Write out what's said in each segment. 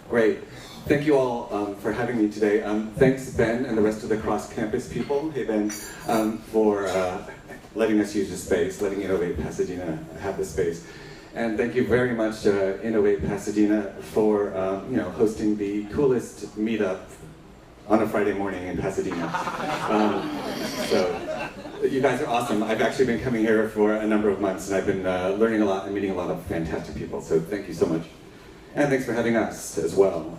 Great. Thank you all for having me today. Thanks, Ben, and the rest of the cross-campus people. Hey, Ben, for letting us use the space, letting Innovate Pasadena have the space. And thank you very much, Innovate Pasadena, for hosting the coolest meetup on a Friday morning in Pasadena. So you guys are awesome. I've actually been coming here for a number of months, and I've been learning a lot and meeting a lot of fantastic people. So thank you so much. And thanks for having us as well.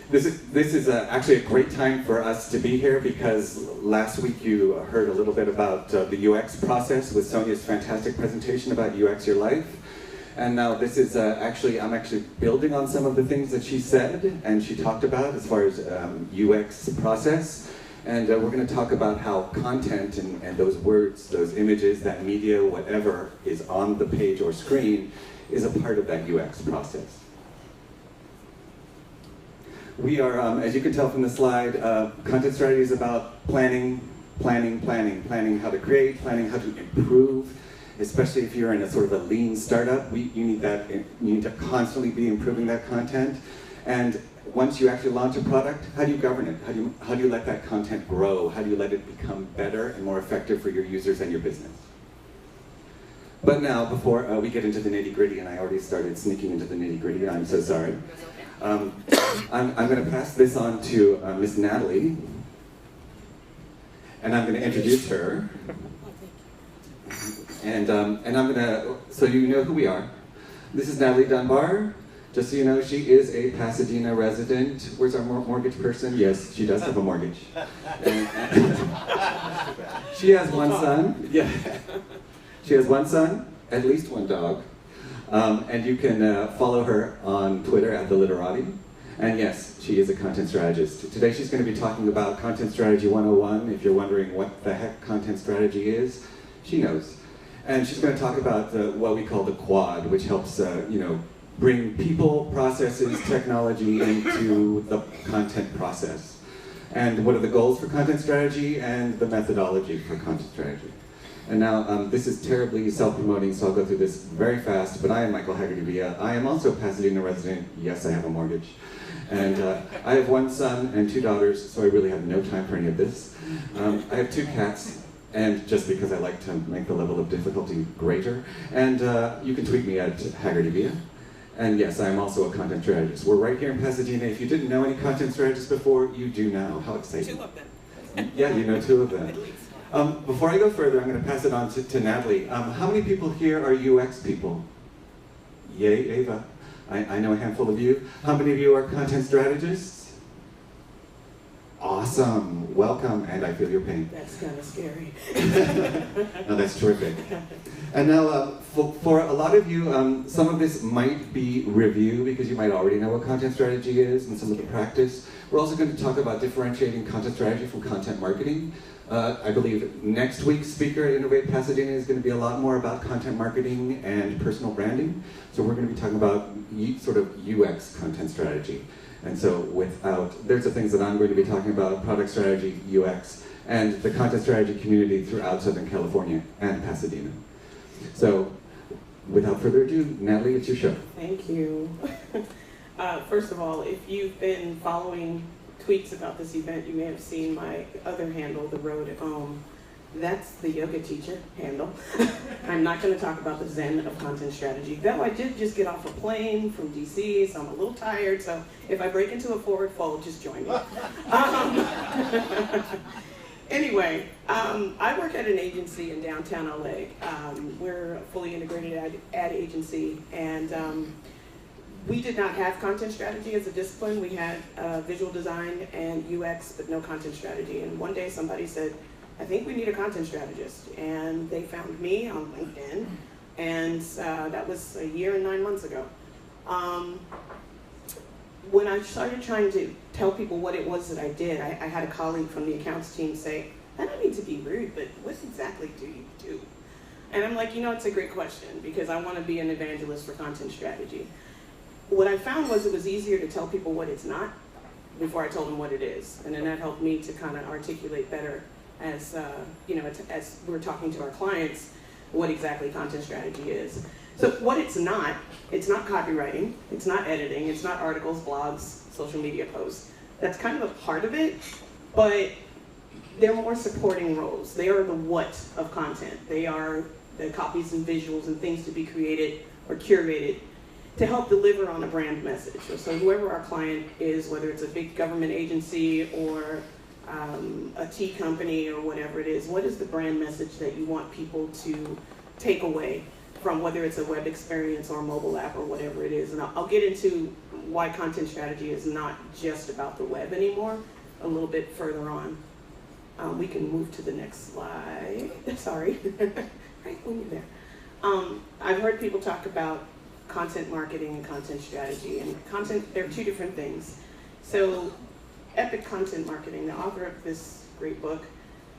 This is actually a great time for us to be here because last week you heard a little bit about the UX process with Sonia's fantastic presentation about UX Your Life. And now this is I'm actually building on some of the things that she said and she talked about as far as UX process. And we're going to talk about how content and those words, those images, that media, whatever is on the page or screen is a part of that UX process. We are, as you can tell from the slide, content strategy is about planning how to create, planning how to improve, especially if you're in a sort of a lean startup. You need to constantly be improving that content. And once you actually launch a product, how do you govern it? How do you let that content grow? How do you let it become better and more effective for your users and your business? But now, before we get into the nitty-gritty, and I already started sneaking into the nitty-gritty, I'm so sorry. I'm going to pass this on to Miss Natalie, and I'm going to introduce her. And I'm going to, so you know who we are. This is Natalie Dunbar. Just so you know, she is a Pasadena resident. Where's our mortgage person? Yes, she does have a mortgage. And she has one son. Yeah. She has one son, at least one dog. And you can follow her on Twitter at @TheLiterati. And yes, she is a content strategist. Today she's going to be talking about Content Strategy 101. If you're wondering what the heck content strategy is, she knows. And she's going to talk about what we call the quad, which helps bring people, processes, technology into the content process. And what are the goals for content strategy and the methodology for content strategy. And now, this is terribly self-promoting, so I'll go through this very fast, but I am Michael Haggerty-Villa. I am also a Pasadena resident. Yes, I have a mortgage. And I have one son and 2 daughters, so I really have no time for any of this. I have 2 cats, and just because I like to make the level of difficulty greater. And you can tweet me at Haggerty-Villa. And yes, I am also a content strategist. We're right here in Pasadena. If you didn't know any content strategists before, you do now. How exciting. 2 of them. Yeah, you know 2 of them. Before I go further, I'm going to pass it on to Natalie. How many people here are UX people? Yay, Ava. I know a handful of you. How many of you are content strategists? Awesome. Welcome, and I feel your pain. That's kind of scary. No, that's terrific. And now, for a lot of you, some of this might be review because you might already know what content strategy is and some of the practice. We're also going to talk about differentiating content strategy from content marketing. I believe next week's speaker at Innovate Pasadena is going to be a lot more about content marketing and personal branding. So we're going to be talking about sort of UX content strategy. And so there's the things that I'm going to be talking about, product strategy, UX, and the content strategy community throughout Southern California and Pasadena. So without further ado, Natalie, it's your show. Thank you. First of all, if you've been following tweets about this event, you may have seen my other handle, The Road Home. That's the yoga teacher handle. I'm not going to talk about the Zen of content strategy, though I did just get off a plane from DC, so I'm a little tired, so if I break into a forward fold, just join me. Anyway, I work at an agency in downtown LA. We're a fully integrated ad agency, and we did not have content strategy as a discipline. We had visual design and UX, but no content strategy. And one day somebody said, I think we need a content strategist. And they found me on LinkedIn, and that was a year and 9 months ago. When I started trying to tell people what it was that I did, I had a colleague from the accounts team say, I don't mean to be rude, but what exactly do you do? And I'm like, it's a great question, because I want to be an evangelist for content strategy. What I found was it was easier to tell people what it's not before I told them what it is. And then that helped me to kind of articulate better as we're talking to our clients what exactly content strategy is. So what it's not copywriting, it's not editing, it's not articles, blogs, social media posts. That's kind of a part of it, but they're more supporting roles. They are the what of content. They are the copies and visuals and things to be created or curated to help deliver on a brand message. So whoever our client is, whether it's a big government agency or a tea company or whatever it is, what is the brand message that you want people to take away from, whether it's a web experience or a mobile app or whatever it is. And I'll get into why content strategy is not just about the web anymore a little bit further on. We can move to the next slide. Sorry, right when you're there. I've heard people talk about content marketing and content strategy, and content, they're two different things. So Epic Content Marketing, the author of this great book,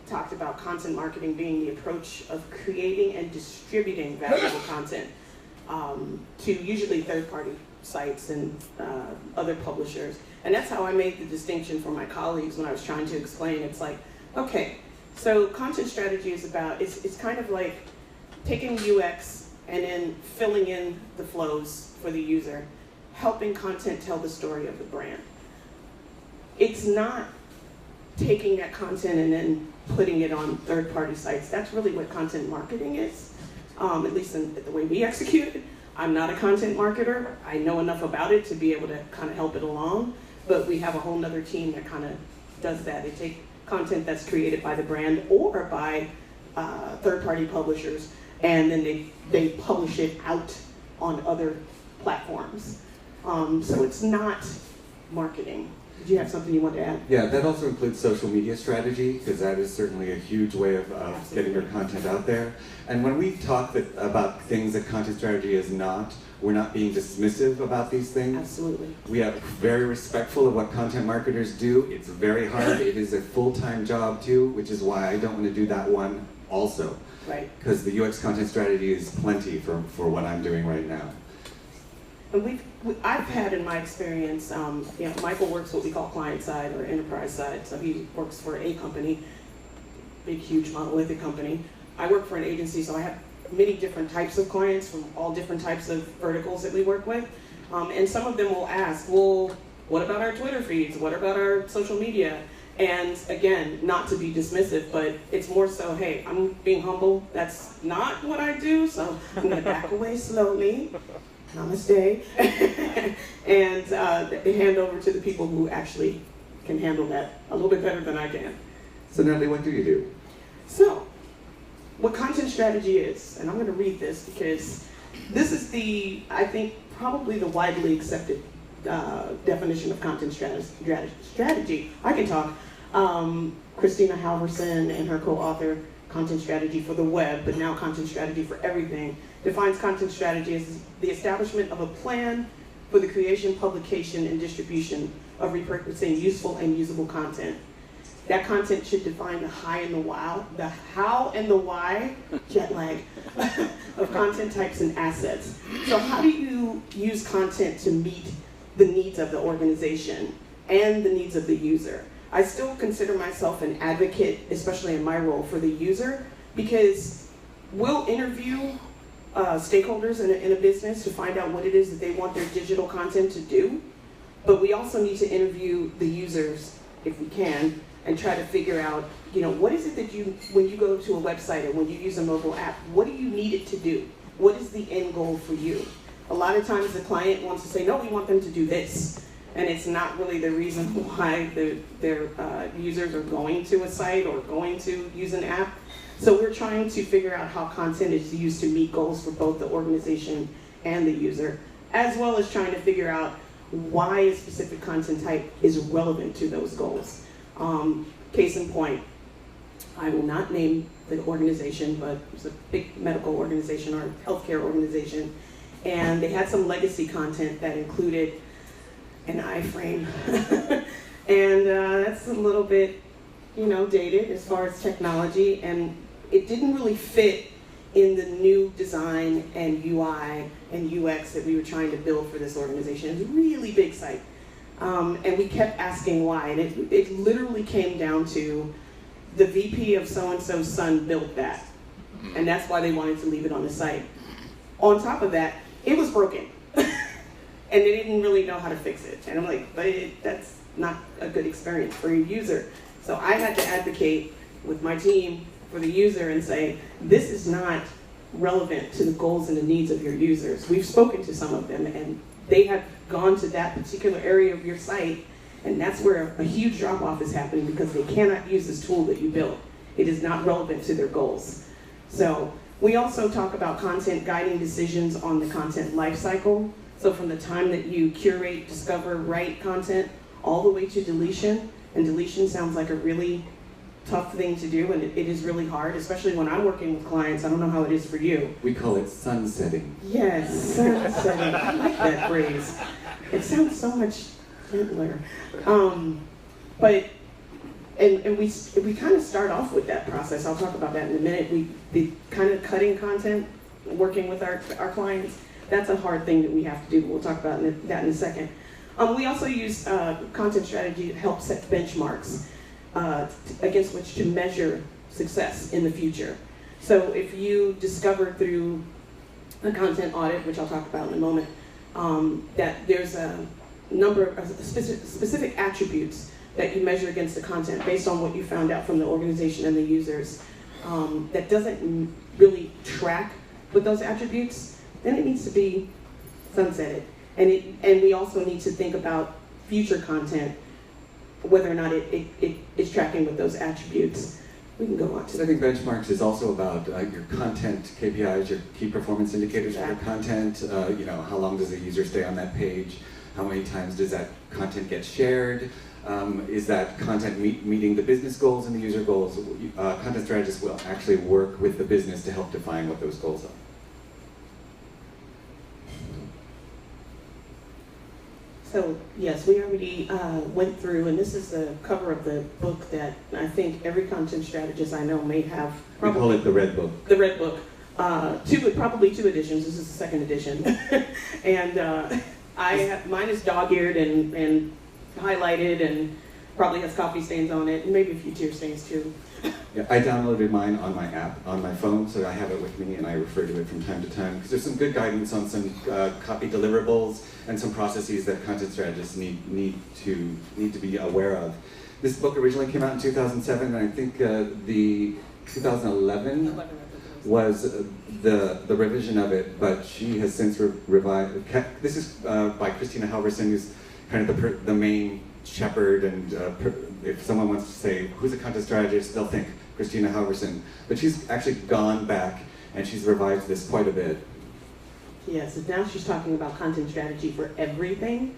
talked about content marketing being the approach of creating and distributing valuable content to usually third-party sites and other publishers. And that's how I made the distinction for my colleagues when I was trying to explain. It's like, okay, so content strategy is about, it's kind of like taking UX and then filling in the flows for the user, helping content tell the story of the brand. It's not taking that content and then putting it on third-party sites. That's really what content marketing is, at least in the way we execute it. I'm not a content marketer. I know enough about it to be able to kind of help it along, but we have a whole nother team that kind of does that. They take content that's created by the brand or by third-party publishers, and then they publish it out on other platforms. So it's not marketing. Did you have something you want to add? Yeah, that also includes social media strategy, because that is certainly a huge way of getting your content out there. And when we talk about things that content strategy is not, we're not being dismissive about these things. Absolutely. We are very respectful of what content marketers do. It's very hard. It is a full-time job too, which is why I don't want to do that one also. Right. Because the UX content strategy is plenty for what I'm doing right now. And I've had in my experience, Michael works what we call client side or enterprise side. So he works for a company, big, huge monolithic company. I work for an agency, so I have many different types of clients from all different types of verticals that we work with. And some of them will ask, well, what about our Twitter feeds? What about our social media? And again, not to be dismissive, but it's more so, hey, I'm being humble. That's not what I do, so I'm gonna back away slowly. Namaste. And hand over to the people who actually can handle that a little bit better than I can. So Natalie, what do you do? So, what content strategy is, and I'm gonna read this because this is I think, probably the widely accepted definition of content strategy. I can talk. Christina Halverson and her co-author, Content Strategy for the Web, but now Content Strategy for Everything, defines content strategy as the establishment of a plan for the creation, publication, and distribution of repurposing useful and usable content. That content should define the how and the why, jet lag, of content types and assets. So how do you use content to meet the needs of the organization and the needs of the user? I still consider myself an advocate, especially in my role, for the user, because we'll interview stakeholders in a business to find out what it is that they want their digital content to do, but we also need to interview the users, if we can, and try to figure out, what is it that when you go to a website or when you use a mobile app, what do you need it to do? What is the end goal for you? A lot of times the client wants to say, no, we want them to do this. And it's not really the reason why their users are going to a site or going to use an app. So we're trying to figure out how content is used to meet goals for both the organization and the user, as well as trying to figure out why a specific content type is relevant to those goals. Case in point, I will not name the organization, but it's a big medical organization or healthcare organization, and they had some legacy content that included an iframe, and that's a little bit, dated as far as technology, and it didn't really fit in the new design and UI and UX that we were trying to build for this organization. It was a really big site, and we kept asking why, and it literally came down to the VP of so-and-so's son built that, and that's why they wanted to leave it on the site. On top of that, it was broken. And they didn't really know how to fix it. And I'm like, but that's not a good experience for your user. So I had to advocate with my team for the user and say, this is not relevant to the goals and the needs of your users. We've spoken to some of them, and they have gone to that particular area of your site, and that's where a huge drop-off is happening because they cannot use this tool that you built. It is not relevant to their goals. So we also talk about content guiding decisions on the content lifecycle. So from the time that you curate, discover, write content, all the way to deletion, and deletion sounds like a really tough thing to do, and it is really hard, especially when I'm working with clients. I don't know how it is for you. We call it sunsetting. Yes, sunsetting. I like that phrase. It sounds so much gentler. But we kind of start off with that process. I'll talk about that in a minute. The kind of cutting content, working with our clients, that's a hard thing that we have to do. We'll talk about that in a second. We also use content strategy to help set benchmarks against which to measure success in the future. So if you discover through a content audit, which I'll talk about in a moment, that there's a number of specific attributes that you measure against the content based on what you found out from the organization and the users that doesn't really track with those attributes, then it needs to be sunsetted. And we also need to think about future content, whether or not it is tracking with those attributes. We can go on to I think benchmarks is also about your content KPIs, your key performance indicators for your content. How long does a user stay on that page? How many times does that content get shared? Is that content meeting the business goals and the user goals? Content strategists will actually work with the business to help define what those goals are. So yes, we already went through, and this is the cover of the book that I think every content strategist I know may have. We call it the Red Book. The Red Book. Probably two editions. This is the second edition. And mine is dog-eared and highlighted and probably has coffee stains on it, and maybe a few tear stains too. Yeah, I downloaded mine on my app, on my phone, so I have it with me and I refer to it from time to time, because there's some good guidance on some copy deliverables and some processes that content strategists need to be aware of. This book originally came out in 2007, and I think the 2011 was the revision of it, but she has since revised. This is by Christina Halverson, who's kind of the main shepherd, and if someone wants to say, who's a content strategist, they'll think Christina Halverson. But she's actually gone back and she's revised this quite a bit. Yes, now she's talking about content strategy for everything.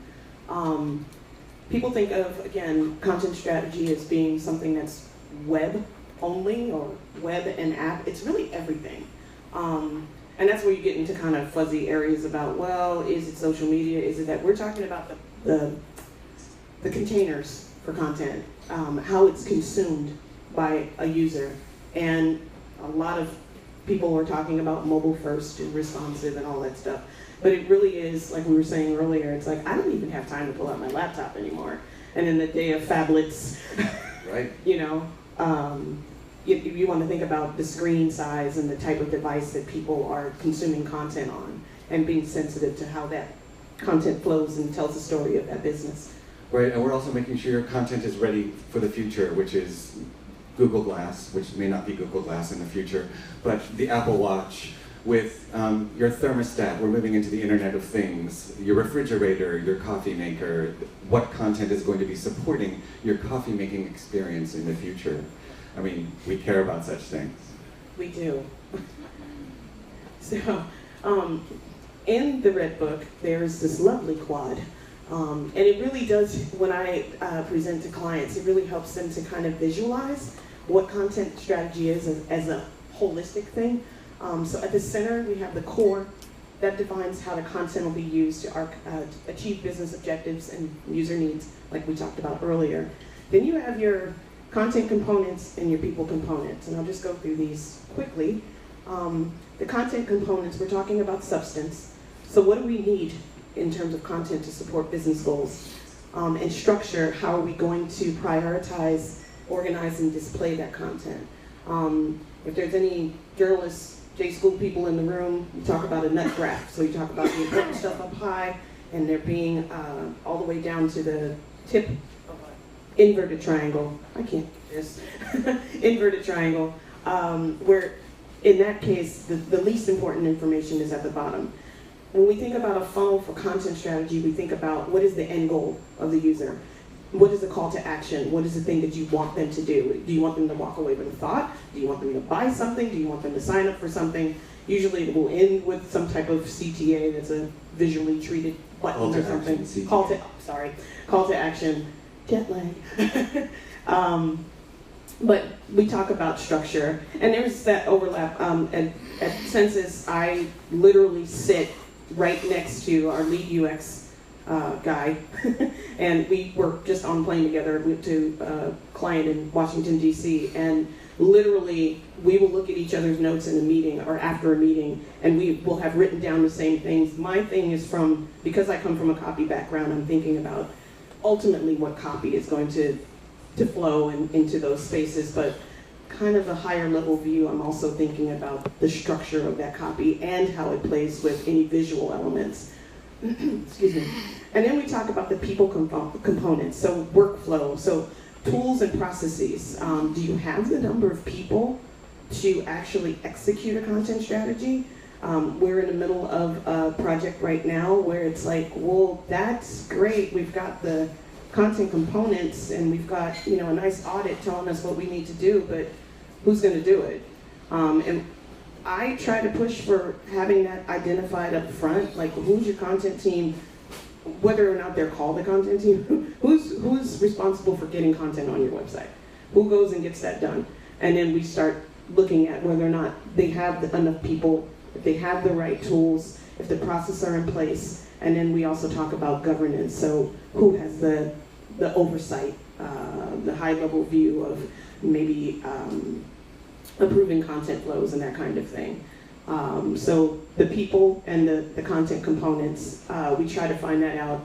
People think of, again, content strategy as being something that's web only or web and app. It's really everything. And that's where you get into kind of fuzzy areas about, well, is it social media? Is it that? We're talking about the containers for content, how it's consumed by a user. And a lot of people are talking about mobile first and responsive and all that stuff. But it really is, like we were saying earlier, it's like, I don't even have time to pull out my laptop anymore. And in the day of phablets, right? You want to think about the screen size and the type of device that people are consuming content on, and being sensitive to how that content flows and tells the story of that business. Right, and we're also making sure your content is ready for the future, which is Google Glass, which may not be Google Glass in the future, but the Apple Watch, with your thermostat. We're moving into the Internet of Things. Your refrigerator, your coffee maker, what content is going to be supporting your coffee making experience in the future. I mean, we care about such things. We do. So, in the Red Book, there's this lovely quad. And it really does, when I present to clients, it really helps them to kind of visualize what content strategy is as a holistic thing. So at the center, we have the core that defines how the content will be used to achieve business objectives and user needs, like we talked about earlier. Then you have your content components and your people components, and I'll just go through these quickly. The content components, we're talking about substance. So what do we need in terms of content to support business goals? And structure, how are we going to prioritize, organize, and display that content? If there's any journalists day school people in the room, we talk about a nut graph. So we talk about the important stuff up high, and there being all the way down to the tip of an inverted triangle. I can't do this. Inverted triangle, where in that case, the least important information is at the bottom. When we think about a funnel for content strategy, we think about what is the end goal of the user? What is the call to action? What is the thing that you want them to do? Do you want them to walk away with a thought? Do you want them to buy something? Do you want them to sign up for something? Usually it will end with some type of CTA that's a visually treated button or something. Call to action. Jet lag. But we talk about structure, and there's that overlap. At Census, I literally sit right next to our lead UX guy, and we were just on plane together, went to a client in Washington, D.C., and literally we will look at each other's notes in a meeting or after a meeting, and we will have written down the same things. My thing is because I come from a copy background, I'm thinking about ultimately what copy is going to flow into those spaces, but kind of a higher level view, I'm also thinking about the structure of that copy and how it plays with any visual elements. Excuse me. And then we talk about the people components, so workflow, so tools and processes. Do you have the number of people to actually execute a content strategy? We're in the middle of a project right now where it's like, well, that's great. We've got the content components and we've got a nice audit telling us what we need to do, but who's going to do it? And I try to push for having that identified up front, like who's your content team, whether or not they're called a content team, who's responsible for getting content on your website? Who goes and gets that done? And then we start looking at whether or not they have enough people, if they have the right tools, if the processes are in place, and then we also talk about governance. So who has the oversight, the high level view of maybe approving content flows and that kind of thing. So the people and the content components, we try to find that out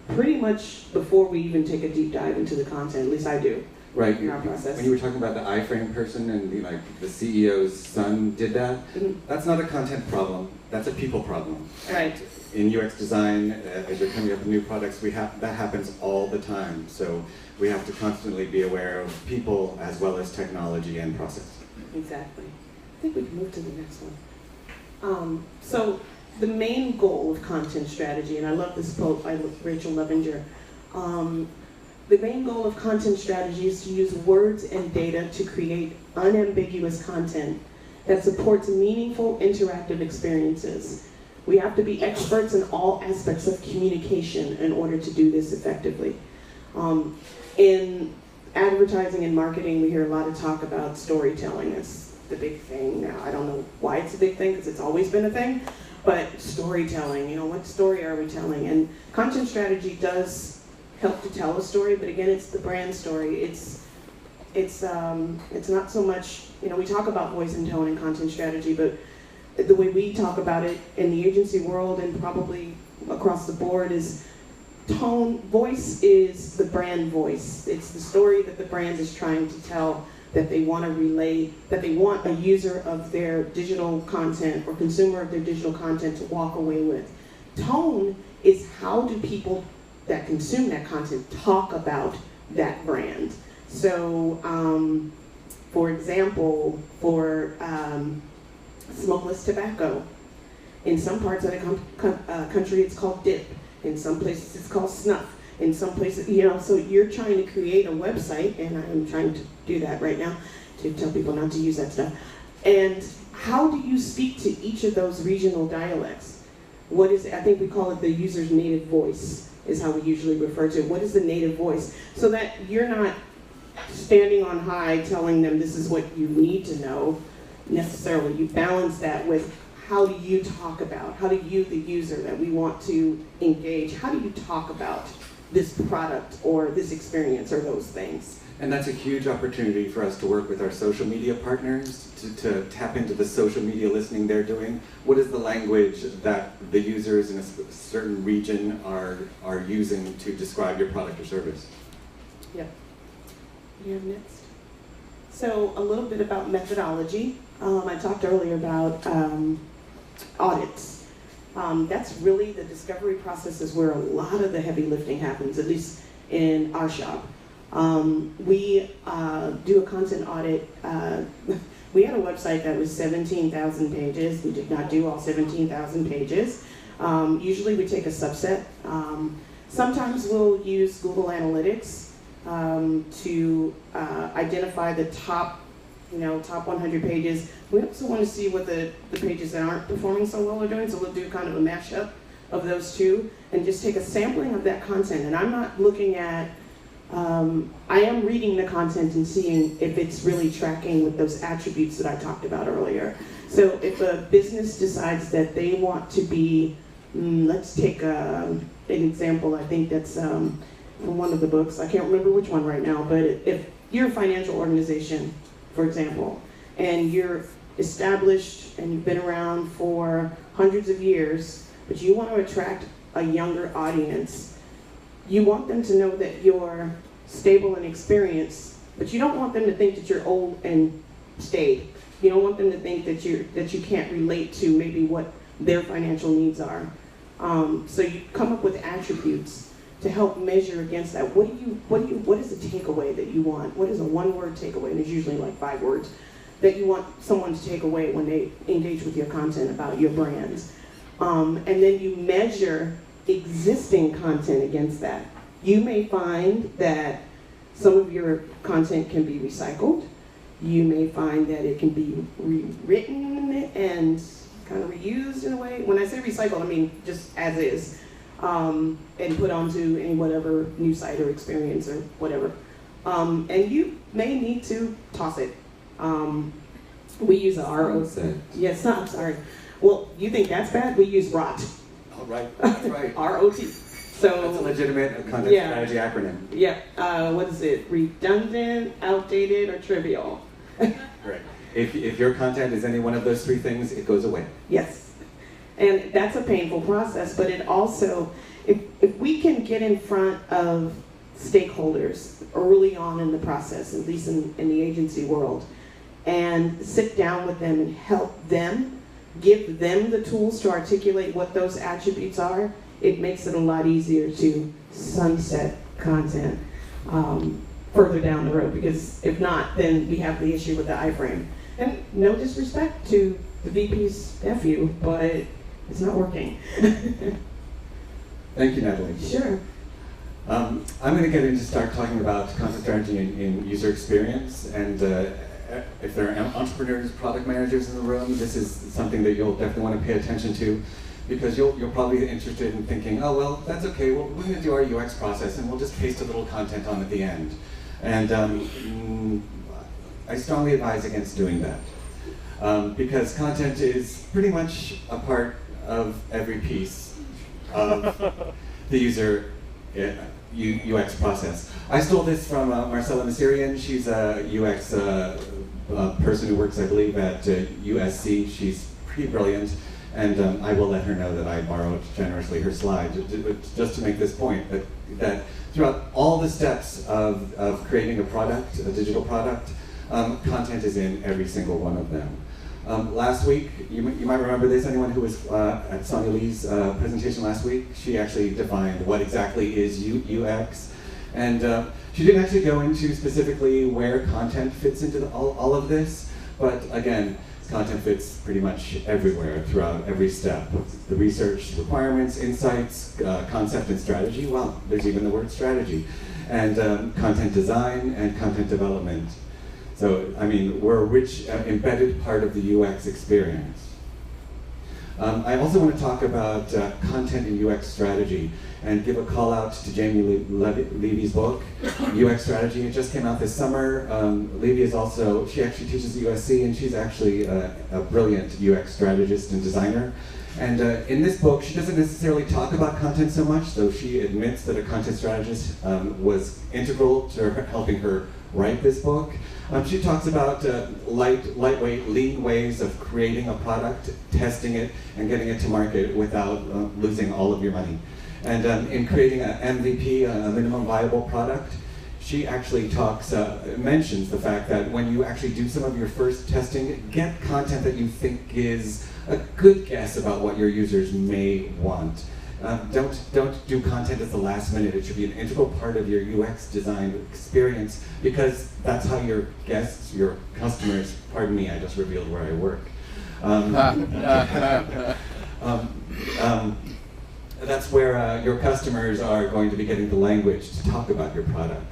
pretty much before we even take a deep dive into the content, at least I do. Right. In our process. When you were talking about the iframe person and the CEO's son did that, that's not a content problem, that's a people problem. Right. In UX design, as you're coming up with new products, that happens all the time. So we have to constantly be aware of people as well as technology and process. Exactly. I think we can move to the next one. So the main goal of content strategy, and I love this quote by Rachel Levinger, the main goal of content strategy is to use words and data to create unambiguous content that supports meaningful interactive experiences. We have to be experts in all aspects of communication in order to do this effectively. In advertising and marketing, we hear a lot of talk about storytelling. That's the big thing now. I don't know why it's a big thing, because it's always been a thing, but storytelling, what story are we telling? And content strategy does help to tell a story, but again, it's the brand story. It's not so much, we talk about voice and tone in content strategy, but the way we talk about it in the agency world and probably across the board is tone. Voice is the brand voice. It's the story that the brand is trying to tell, that they want to relay, that they want a user of their digital content or consumer of their digital content to walk away with. Tone is how do people that consume that content talk about that brand. So, for example, for smokeless tobacco, in some parts of the country it's called dip, in some places it's called snuff, in some places, so you're trying to create a website, and I'm trying to do that right now, to tell people not to use that stuff. And how do you speak to each of those regional dialects? I think we call it the user's native voice, is how we usually refer to it. What is the native voice? So that you're not standing on high telling them this is what you need to know necessarily. You balance that with how do you talk about, how do you, the user that we want to engage, how do you talk about this product or this experience or those things? And that's a huge opportunity for us to work with our social media partners to tap into the social media listening they're doing. What is the language that the users in a certain region are using to describe your product or service? Yep. You have next. So a little bit about methodology. I talked earlier about audits. That's really the discovery process is where a lot of the heavy lifting happens, at least in our shop. We do a content audit. We had a website that was 17,000 pages. We did not do all 17,000 pages. Usually we take a subset. Sometimes we'll use Google Analytics to identify the top 100 pages. We also want to see what the pages that aren't performing so well are doing, so we'll do kind of a mashup of those two and just take a sampling of that content. And I'm not looking at, I am reading the content and seeing if it's really tracking with those attributes that I talked about earlier. So if a business decides that they want to be, let's take an example, I think that's from one of the books, I can't remember which one right now, but if you're a financial organization, for example, and you're established and you've been around for hundreds of years, but you want to attract a younger audience, you want them to know that you're stable and experienced, but you don't want them to think that you're old and staid. You don't want them to think that you can't relate to maybe what their financial needs are. So you come up with attributes to help measure against that. What is the takeaway that you want? What is a one-word takeaway? And it's usually like 5 words that you want someone to take away when they engage with your content about your brands. And then you measure existing content against that. You may find that some of your content can be recycled. You may find that it can be rewritten and kind of reused in a way. When I say recycled, I mean just as is. And put onto any whatever new site or experience or whatever. And you may need to toss it. We use a RO. Yes, I'm sorry. Well, you think that's bad? We use ROT. Oh, right. That's right. ROT. So that's a legitimate content strategy acronym. Yeah. What is it? Redundant, outdated, or trivial? Right. If your content is any one of those 3 things, it goes away. Yes. And that's a painful process, but it also, if we can get in front of stakeholders early on in the process, at least in the agency world, and sit down with them and help them, give them the tools to articulate what those attributes are, it makes it a lot easier to sunset content further down the road, because if not, then we have the issue with the iframe. And no disrespect to the VP's nephew, but it's not working. Thank you, Natalie. Sure. I'm going to start talking about content strategy in user experience, and if there are entrepreneurs, product managers in the room, this is something that you'll definitely want to pay attention to, because you'll probably be interested in thinking, oh, well, that's okay, well, we're going to do our UX process and we'll just paste a little content on at the end. And I strongly advise against doing that, because content is pretty much a part of every piece of the user UX process. I stole this from Marcella Masirian. She's a UX person who works, I believe, at USC. She's pretty brilliant, and I will let her know that I borrowed generously her slide, just to make this point, that throughout all the steps of creating a product, a digital product, content is in every single one of them. Last week, you might remember this, anyone who was at Sonia Lee's presentation last week, she actually defined what exactly is UX. And she didn't actually go into specifically where content fits into all of this, but again, content fits pretty much everywhere throughout every step. The research, requirements, insights, concept and strategy, well, there's even the word strategy, and content design and content development. So, I mean, we're a rich, embedded part of the UX experience. I also want to talk about content and UX strategy and give a call out to Jamie Levy's book, UX Strategy. It just came out this summer. Levy is also, she actually teaches at USC, and she's actually a brilliant UX strategist and designer. And in this book, she doesn't necessarily talk about content so much, though she admits that a content strategist was integral to helping her write this book. She talks about lightweight, lean ways of creating a product, testing it, and getting it to market without losing all of your money. And in creating an MVP, a minimum viable product, she actually mentions the fact that when you actually do some of your first testing, get content that you think is a good guess about what your users may want. Don't do content at the last minute. It should be an integral part of your UX design experience, because that's how your guests, your customers, pardon me, I just revealed where I work. That's where your customers are going to be getting the language to talk about your product.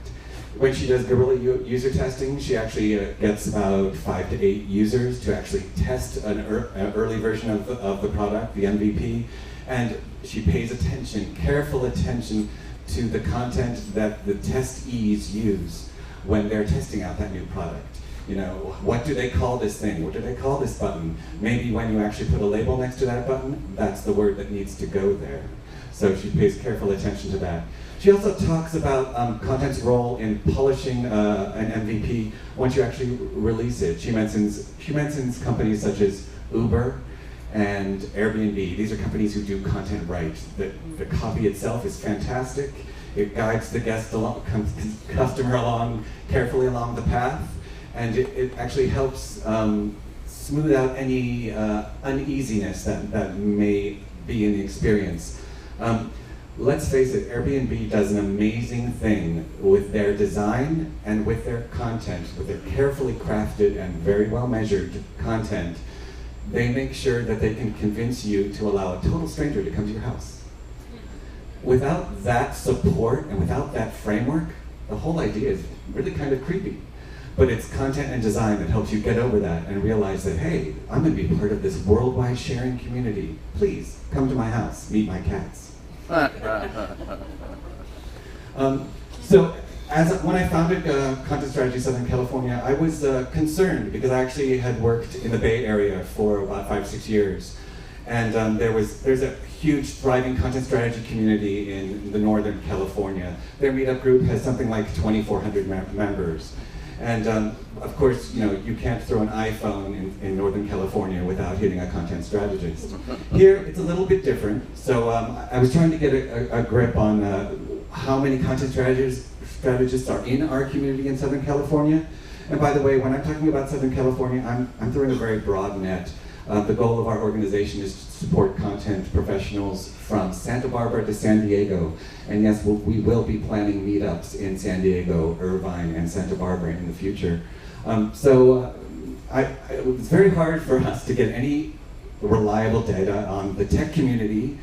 When she does guerrilla user testing, she actually gets about 5 to 8 users to actually test an early version of the product, the MVP, and she pays careful attention to the content that the testees use when they're testing out that new product. You know, what do they call this thing? What do they call this button? Maybe when you actually put a label next to that button, that's the word that needs to go there. So she pays careful attention to that. She also talks about content's role in polishing an MVP once you actually release it. She mentions companies such as Uber and Airbnb. These are companies who do content right. The copy itself is fantastic. It guides the customer carefully along the path, and it actually helps smooth out any uneasiness that may be in the experience. Let's face it, Airbnb does an amazing thing with their design and with their content, with their carefully crafted and very well measured content. They make sure that they can convince you to allow a total stranger to come to your house. Without that support and without that framework, the whole idea is really kind of creepy. But it's content and design that helps you get over that and realize that, hey, I'm going to be part of this worldwide sharing community. Please, come to my house, meet my cats. When I founded Content Strategy Southern California, I was concerned because I actually had worked in the Bay Area for about 5-6 years. And there's a huge thriving content strategy community in the Northern California. Their Meetup group has something like 2,400 members. And of course, you can't throw an iPhone in Northern California without hitting a content strategist. Here, it's a little bit different. So I was trying to get a grip on how many content strategists are in our community in Southern California. And by the way, when I'm talking about Southern California, I'm throwing a very broad net. The goal of our organization is to support content professionals from Santa Barbara to San Diego. And yes, we will be planning meetups in San Diego, Irvine, and Santa Barbara in the future. It was very hard for us to get any reliable data on the tech community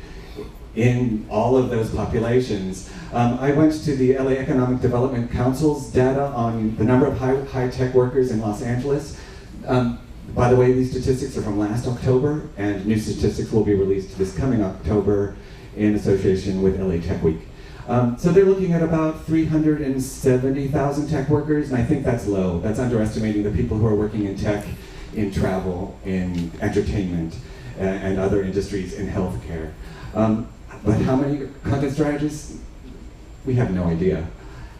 in all of those populations. I went to the LA Economic Development Council's data on the number of high-tech workers in Los Angeles. By the way, these statistics are from last October, and new statistics will be released this coming October in association with LA Tech Week. So they're looking at about 370,000 tech workers, and I think that's low. That's underestimating the people who are working in tech, in travel, in entertainment, and other industries in healthcare. But how many content strategists? We have no idea.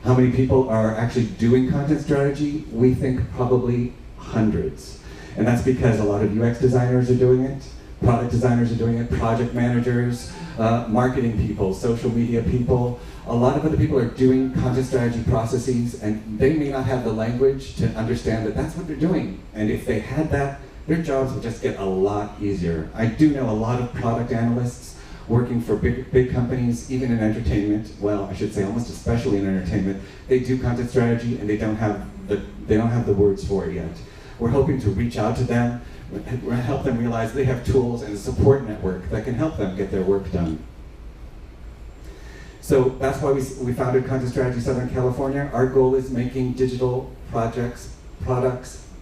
How many people are actually doing content strategy? We think probably hundreds. And that's because a lot of UX designers are doing it, product designers are doing it, project managers, marketing people, social media people. A lot of other people are doing content strategy processes, and they may not have the language to understand that that's what they're doing. And if they had that, their jobs would just get a lot easier. I do know a lot of product analysts working for big companies, even in entertainment. Well, I should say almost especially in entertainment. They do content strategy, and they don't have the words for it yet. We're hoping to reach out to them, help them realize they have tools and a support network that can help them get their work done. So that's why we founded Content Strategy Southern California. Our goal is making digital products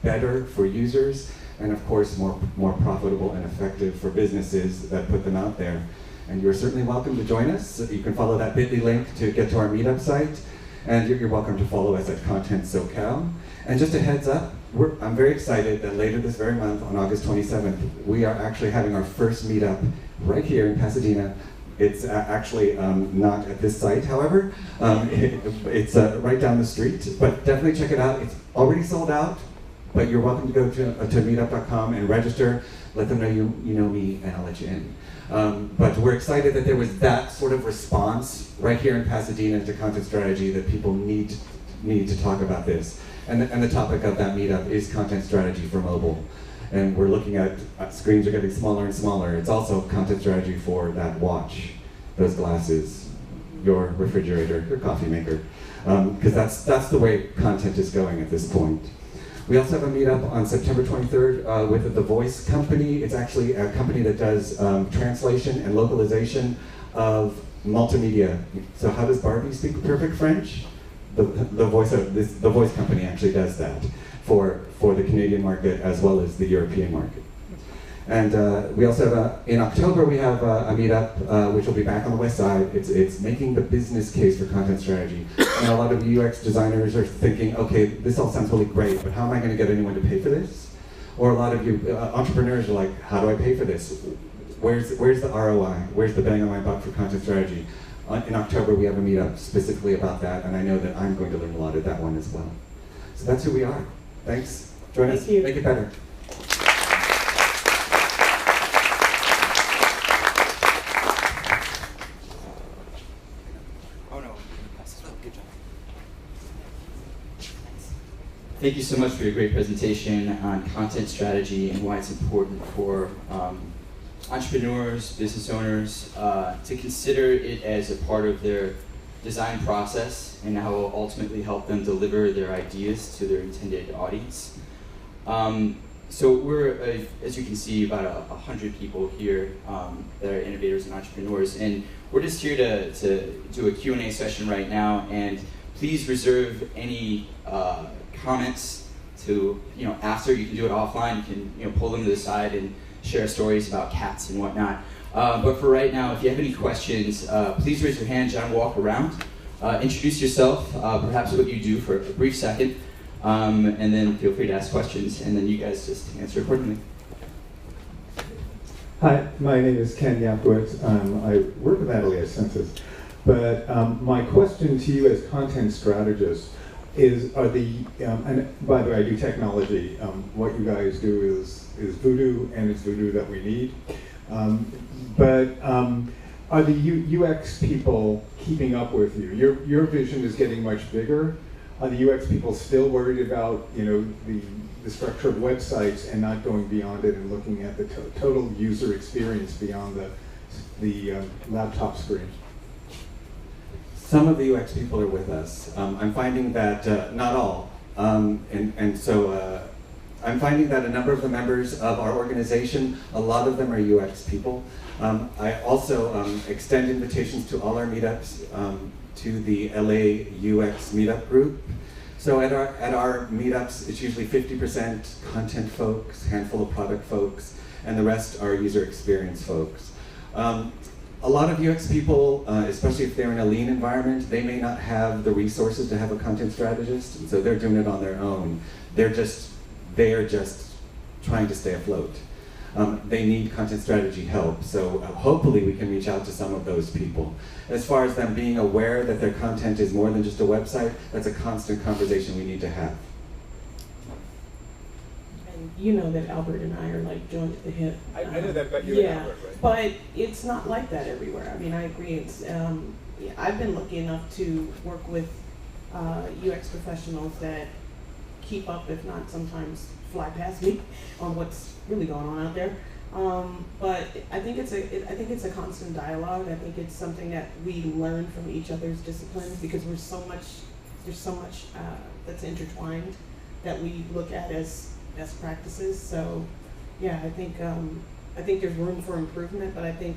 better for users, and of course more profitable and effective for businesses that put them out there. And you're certainly welcome to join us. You can follow that bit.ly link to get to our Meetup site, and you're welcome to follow us at Content SoCal. And just a heads up, I'm very excited that later this very month, on August 27th, we are actually having our first meetup right here in Pasadena. It's actually not at this site, however. It's right down the street, but definitely check it out. It's already sold out, but you're welcome to go to meetup.com and register. Let them know you know me, and I'll let you in. But we're excited that there was that sort of response right here in Pasadena to content strategy, that people need need to talk about this. And the topic of that meetup is content strategy for mobile. And we're looking at screens are getting smaller and smaller. It's also content strategy for that watch, those glasses, your refrigerator, your coffee maker, because that's the way content is going at this point. We also have a meetup on September 23rd with the Voice company. It's actually a company that does translation and localization of multimedia. So how does Barbie speak perfect French? The Voice company actually does that for the Canadian market as well as the European market. And we also have in October we have a meetup which will be back on the West Side. It's making the business case for content strategy. And a lot of UX designers are thinking, okay, this all sounds really great, but how am I going to get anyone to pay for this? Or a lot of you entrepreneurs are like, how do I pay for this? Where's the ROI? Where's the bang on my buck for content strategy? In October we have a meetup specifically about that, and I know that I'm going to learn a lot at that one as well. So that's who we are. Thanks. Join us. Make it better. Thank you so much for your great presentation on content strategy and why it's important for entrepreneurs, business owners to consider it as a part of their design process and how it will ultimately help them deliver their ideas to their intended audience. So we're, as you can see, about 100 people here that are innovators and entrepreneurs, and we're just here to do a Q&A session right now, and please reserve any comments to, after. You can do it offline. You can, pull them to the side and share stories about cats and whatnot. But for right now, if you have any questions, please raise your hand. John, walk around. Introduce yourself, perhaps what you do for a brief second, and then feel free to ask questions, and then you guys just answer accordingly. Hi, my name is Ken Yapkowitz. I work with Natalie at Census. But my question to you as content strategist is, and by the way, I do technology. What you guys do is voodoo, and it's voodoo that we need. But are the UX people keeping up with you? Your vision is getting much bigger. Are the UX people still worried about the structure of websites and not going beyond it and looking at the total user experience beyond the laptop screen? Some of the UX people are with us. I'm finding that not all, so I'm finding that a number of the members of our organization, a lot of them are UX people. I also extend invitations to all our meetups, to the LA UX meetup group. So at our meetups, it's usually 50% content folks, handful of product folks, and the rest are user experience folks. A lot of UX people, especially if they're in a lean environment, they may not have the resources to have a content strategist, and so they're doing it on their own. They are just trying to stay afloat. They need content strategy help, so hopefully we can reach out to some of those people. As far as them being aware that their content is more than just a website, that's a constant conversation we need to have. And you know that Albert and I are like joined at the hip. I know that about you and Albert, right? But it's not like that everywhere. I mean, I agree. It's I've been lucky enough to work with UX professionals that keep up, if not sometimes fly past me on what's really going on out there. But I think it's a constant dialogue. I think it's something that we learn from each other's disciplines because there's so much that's intertwined that we look at as best practices. So yeah, I think there's room for improvement, but I think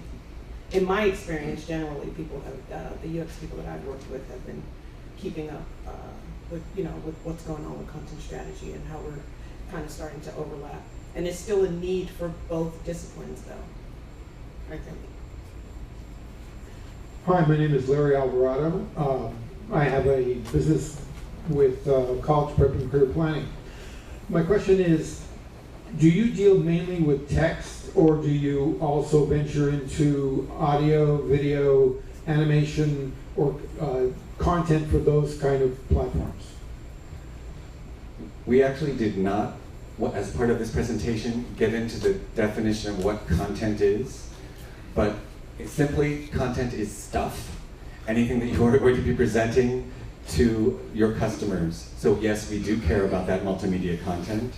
in my experience generally people have the UX people that I've worked with have been keeping up with what's going on with content strategy and how we're kind of starting to overlap. And it's still a need for both disciplines, though, I think. Hi, my name is Larry Alvarado. I have a business with college prep and career planning. My question is, do you deal mainly with text, or do you also venture into audio, video, animation, or content for those kind of platforms? We actually did not, as part of this presentation, get into the definition of what content is, but it's simply content is stuff. Anything that you are going to be presenting to your customers. So yes, we do care about that multimedia content.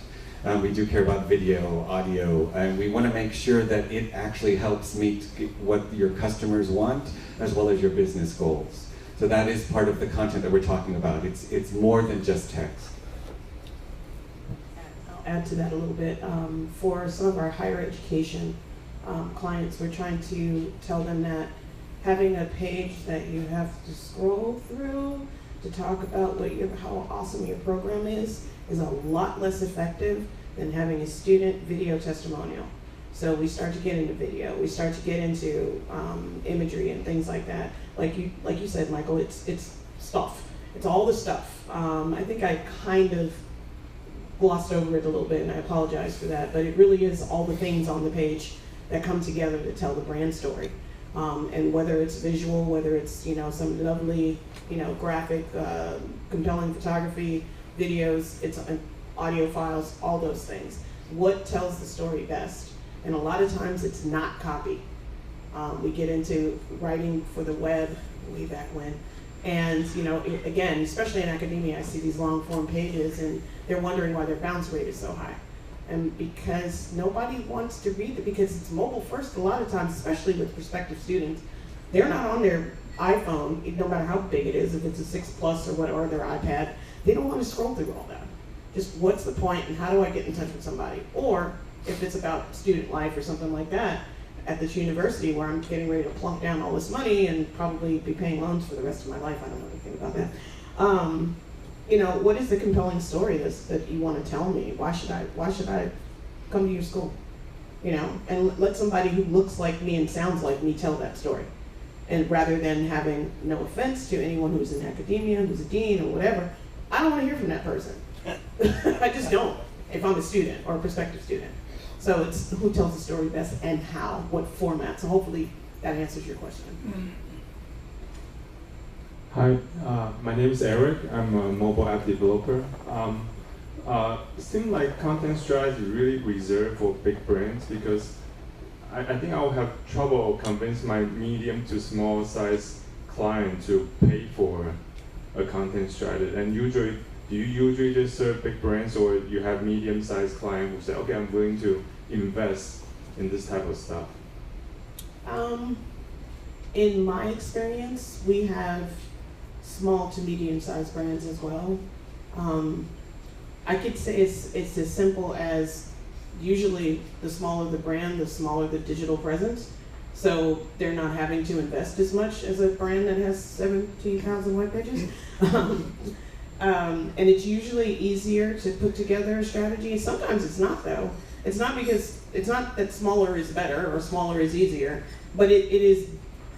We do care about video, audio, and we want to make sure that it actually helps meet what your customers want as well as your business goals. So that is part of the content that we're talking about. It's more than just text. I'll add to that a little bit. For some of our higher education clients, we're trying to tell them that having a page that you have to scroll through to talk about how awesome your program is a lot less effective than having a student video testimonial. So we start to get into video, we start to get into imagery and things like that. Like you said, Michael, it's stuff. It's all the stuff. I think I kind of glossed over it a little bit, and I apologize for that, but it really is all the things on the page that come together to tell the brand story. And whether it's visual, whether it's some lovely graphic, compelling photography, videos, it's audio files, all those things. What tells the story best? And a lot of times it's not copy. We get into writing for the web way back when. And again, especially in academia, I see these long form pages and they're wondering why their bounce rate is so high. And because nobody wants to read it, because it's mobile first a lot of times, especially with prospective students. They're not on their iPhone, no matter how big it is, if it's a 6 Plus or whatever, or their iPad. They don't want to scroll through all that. Just what's the point and how do I get in touch with somebody? Or if it's about student life or something like that, at this university where I'm getting ready to plunk down all this money and probably be paying loans for the rest of my life, I don't know anything about that. What is the compelling story that you want to tell me? Why should I come to your school? And let somebody who looks like me and sounds like me tell that story. And rather than having, no offense to anyone who's in academia, who's a dean or whatever, I don't want to hear from that person. I just don't, if I'm a student or a prospective student. So it's who tells the story best and how, what format. So hopefully that answers your question. Hi, my name is Eric. I'm a mobile app developer. It seems like content strategy is really reserved for big brands because I think I will have trouble convince my medium to small size client to pay for a content strategy. And do you usually just serve big brands, or you have medium sized clients who say, okay, I'm willing to invest in this type of stuff? In my experience, we have small to medium sized brands as well. I could say it's as simple as usually the smaller the brand, the smaller the digital presence. So they're not having to invest as much as a brand that has 17,000 web pages. And it's usually easier to put together a strategy. Sometimes it's not though. It's not that smaller is better or smaller is easier, but it is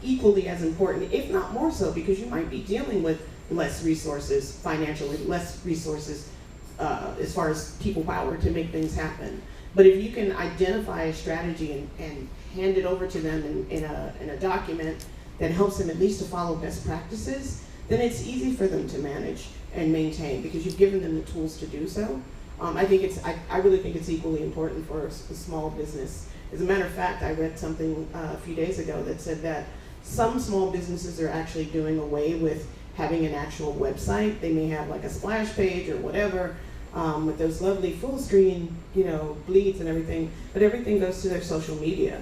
equally as important, if not more so, because you might be dealing with less resources financially, less resources as far as people power to make things happen. But if you can identify a strategy and hand it over to them in a document that helps them at least to follow best practices, then it's easy for them to manage and maintain because you've given them the tools to do so. I really think it's equally important for a small business. As a matter of fact, I read something a few days ago that said that some small businesses are actually doing away with having an actual website. They may have like a splash page or whatever with those lovely full screen, bleeds and everything, but everything goes to their social media.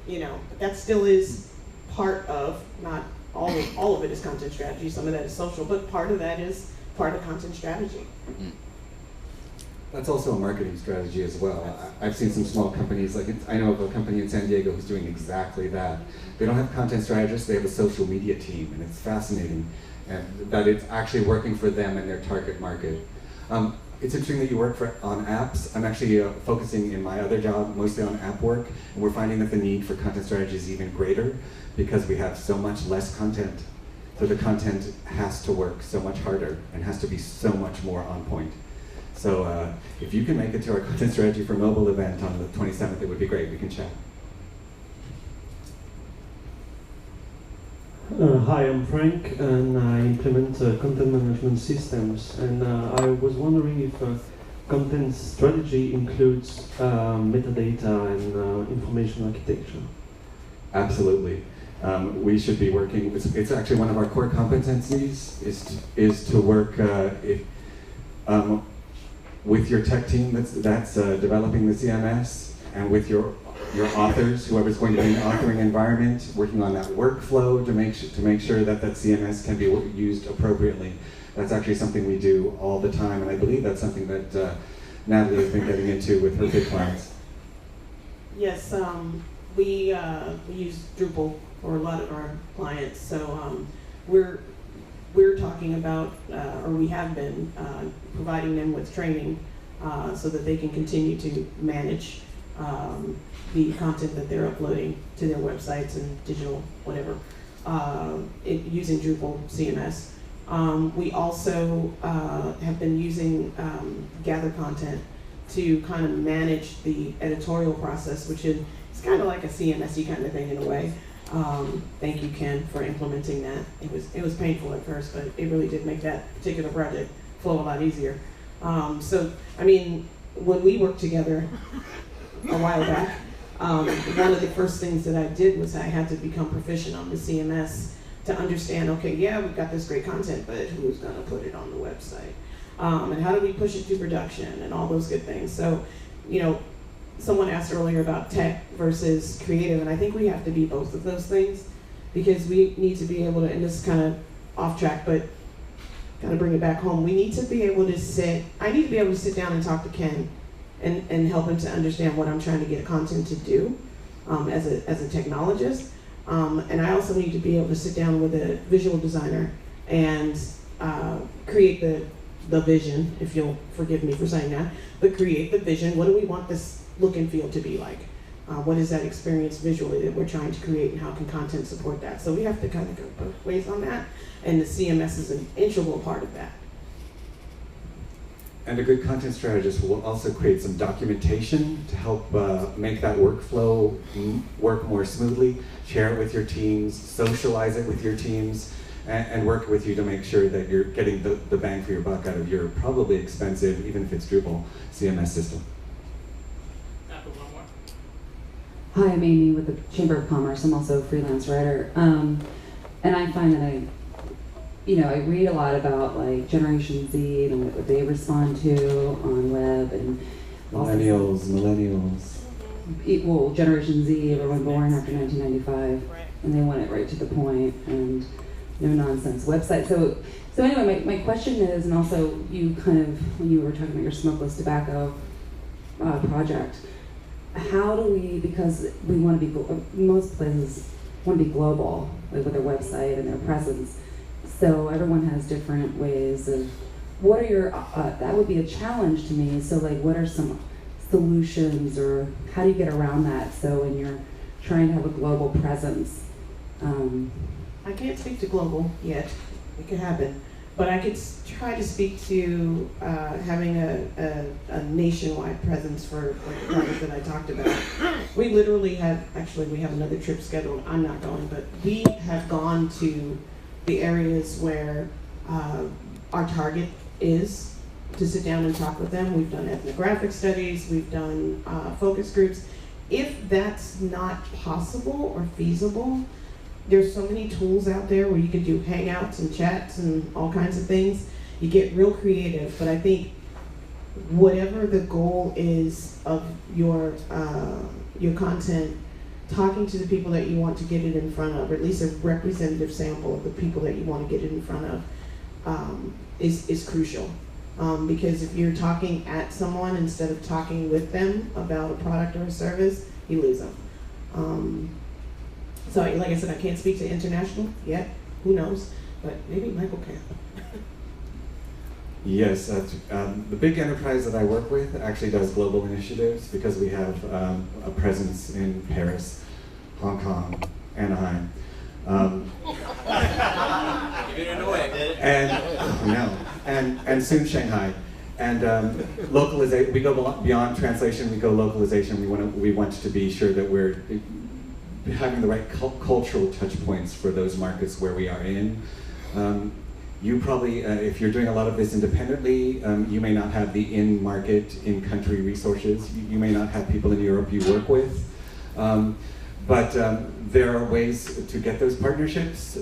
But that still is part of, not all of it is content strategy, some of that is social, but part of that is part of content strategy. That's also a marketing strategy as well. I've seen some small companies, I know of a company in San Diego who's doing exactly that. They don't have content strategists, they have a social media team, and it's fascinating that it's actually working for them and their target market. It's interesting that you work on apps. I'm actually focusing in my other job mostly on app work, and we're finding that the need for content strategy is even greater because we have so much less content. So the content has to work so much harder and has to be so much more on point. So if you can make it to our content strategy for mobile event on the 27th, it would be great. We can chat. Hi, I'm Frank, and I implement content management systems. And I was wondering if content strategy includes metadata and information architecture. Absolutely. we should be working. It's actually one of our core competencies is to work with your tech team that's developing the CMS, and with your authors, whoever's going to be in the authoring environment, working on that workflow to make sure that CMS can be used appropriately. That's actually something we do all the time, and I believe that's something that Natalie has been getting into with her big clients. Yes, we use Drupal for a lot of our clients. So we're talking about, or we have been providing them with training so that they can continue to manage the content that they're uploading to their websites and digital whatever using Drupal CMS. We also have been using Gather Content to kind of manage the editorial process, which is it's kind of like a CMS-y kind of thing in a way. Thank you, Ken, for implementing that. It was painful at first, but it really did make that particular project flow a lot easier. So, I mean, when we worked together a while back, one of the first things that I did was I had to become proficient on the CMS to understand, okay, yeah, we've got this great content, but who's going to put it on the website? And how do we push it to production and all those good things? So, you know, someone asked earlier about tech versus creative, and I think we have to be both of those things because we need to be able to, and this is kind of off track, but kind of bring it back home. We need to be able to I need to be able to sit down and talk to Ken and help him to understand what I'm trying to get content to do as a technologist. And I also need to be able to sit down with a visual designer and create the vision, if you'll forgive me for saying that, but create the vision. What do we want this look and feel to be like? What is that experience visually that we're trying to create, and how can content support that? So we have to kind of go both ways on that, and the CMS is an integral part of that. And a good content strategist will also create some documentation to help make that workflow work more smoothly, share it with your teams, socialize it with your teams, and work with you to make sure that you're getting the bang for your buck out of your probably expensive, even if it's Drupal, CMS system. Hi, I'm Amy with the Chamber of Commerce. I'm also a freelance writer. And I find that I read a lot about like Generation Z and what they respond to on web and Millennials. Well, Generation Z, everyone born after 1995, and they want it right to the point and no nonsense website. So anyway, my question is, and also you kind of, when you were talking about your smokeless tobacco project, how do we, because we want to be, most places want to be global, like with their website and their presence. So everyone has different ways of, what are your, that would be a challenge to me. So like, what are some solutions, or how do you get around that? So when you're trying to have a global presence. I can't speak to global yet. It could happen. But I could try to speak to having a nationwide presence for like the project that I talked about. We literally have, actually we have another trip scheduled. I'm not going, but we have gone to the areas where our target is to sit down and talk with them. We've done ethnographic studies, we've done focus groups. If that's not possible or feasible, there's so many tools out there where you can do hangouts and chats and all kinds of things. You get real creative, but I think whatever the goal is of your content, talking to the people that you want to get it in front of, or at least a representative sample of the people that you want to get it in front of, is crucial. Because if you're talking at someone instead of talking with them about a product or a service, you lose them. So like I said, I can't speak to international yet, who knows, but maybe Michael can. Yes, the big enterprise that I work with actually does global initiatives because we have a presence in Paris, Hong Kong, Anaheim. And soon Shanghai. And localization, we go beyond translation, we go localization. We want to be sure that we're having the right cultural touch points for those markets where we are in. You probably, if you're doing a lot of this independently, you may not have the in-market, in-country resources. You may not have people in Europe you work with. But there are ways to get those partnerships,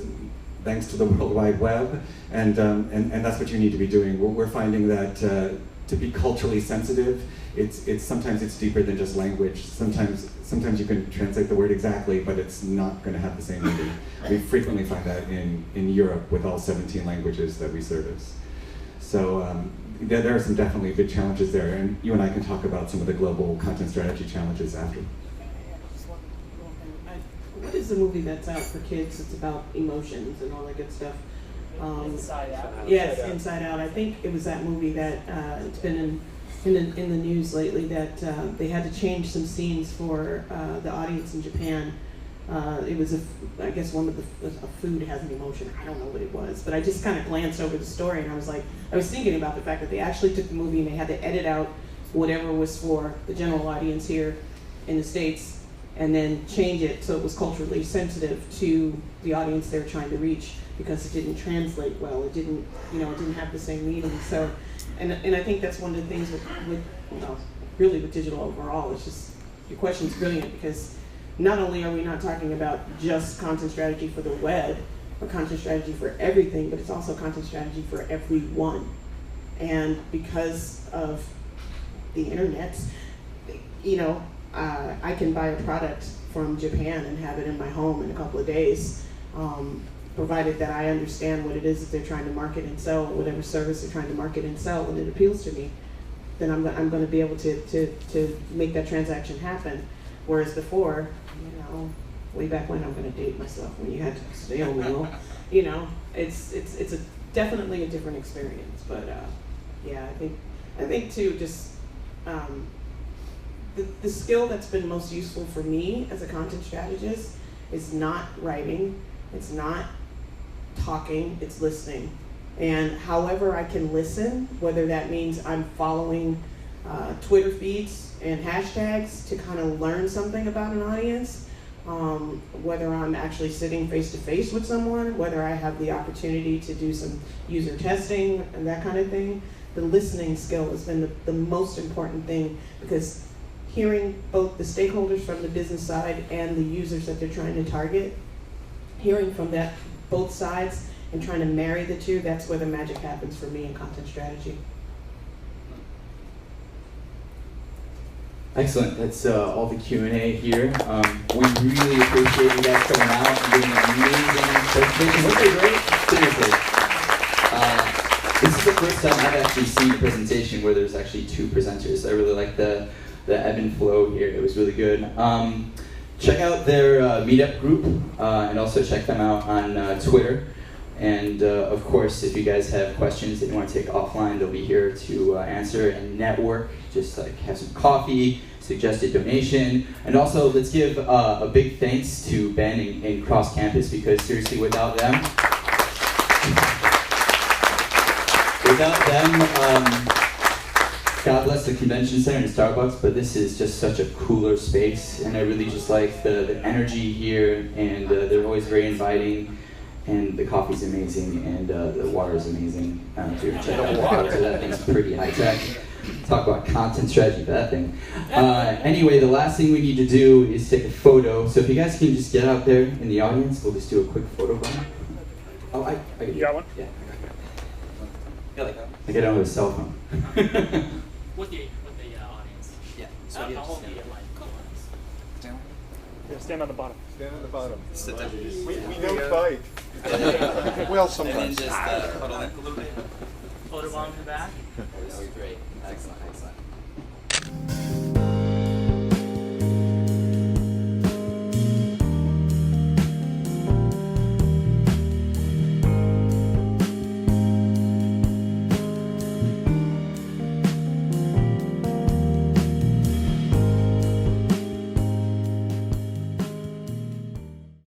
thanks to the World Wide Web, and that's what you need to be doing. We're finding that to be culturally sensitive, sometimes it's deeper than just language. Sometimes you can translate the word exactly, but it's not going to have the same meaning. We frequently find that in Europe with all 17 languages that we service. So there are some definitely big challenges there, and you and I can talk about some of the global content strategy challenges after. What is the movie that's out for kids? It's about emotions and all that good stuff. Inside Out. Yes, Inside Out. I think it was that movie that it's been in the news lately that they had to change some scenes for the audience in Japan. It was, I guess, one of a food has an emotion. I don't know what it was, but I just kind of glanced over the story and I was thinking about the fact that they actually took the movie and they had to edit out whatever was for the general audience here in the States and then change it so it was culturally sensitive to the audience they were trying to reach, because it didn't translate well. It didn't have the same meaning. So, and I think that's one of the things really with digital overall. It's just, your question's brilliant, because not only are we not talking about just content strategy for the web or content strategy for everything, but it's also content strategy for everyone. And because of the internet, I can buy a product from Japan and have it in my home in a couple of days, provided that I understand what it is that they're trying to market and sell, whatever service they're trying to market and sell, and it appeals to me, then I'm going to be able to make that transaction happen. Whereas before, way back when, I'm going to date myself, when you had to snail mail, it's definitely a different experience. But yeah, I think too, just the skill that's been most useful for me as a content strategist is not writing, it's not talking, it's listening. And however I can listen, whether that means I'm following Twitter feeds and hashtags to kind of learn something about an audience, whether I'm actually sitting face to face with someone, whether I have the opportunity to do some user testing and that kind of thing, the listening skill has been the most important thing, because hearing both the stakeholders from the business side and the users that they're trying to target, hearing from both sides and trying to marry the two, that's where the magic happens for me in content strategy. Excellent. That's all the Q&A here. We really appreciate you guys coming out and doing an amazing presentation. Wasn't it great? Seriously. This is the first time I've actually seen a presentation where there's actually two presenters. I really like the ebb and flow here. It was really good. Check out their Meetup group, and also check them out on Twitter. And of course, if you guys have questions that you want to take offline, they'll be here to answer and network. Just like have some coffee, suggested donation, and also let's give a big thanks to Ben and Cross Campus, because seriously, without them, God bless the convention center and Starbucks, but this is just such a cooler space, and I really just like the energy here, and they're always very inviting. And the coffee's amazing, and the water is amazing. Too. Check out the water. So that thing's pretty high tech. Talk about content strategy for that thing. Anyway, the last thing we need to do is take a photo. So if you guys can just get out there in the audience, we'll just do a quick photo run. Oh, I You got one? Yeah. I got it on a cell phone. With the audience. Yeah. So I'll hold the mic. Yeah, stand on the bottom. Stand on the bottom. We don't fight. Well, sometimes. And then just huddle in a little bit. Photo bomb in the back. That was great. Excellent, excellent.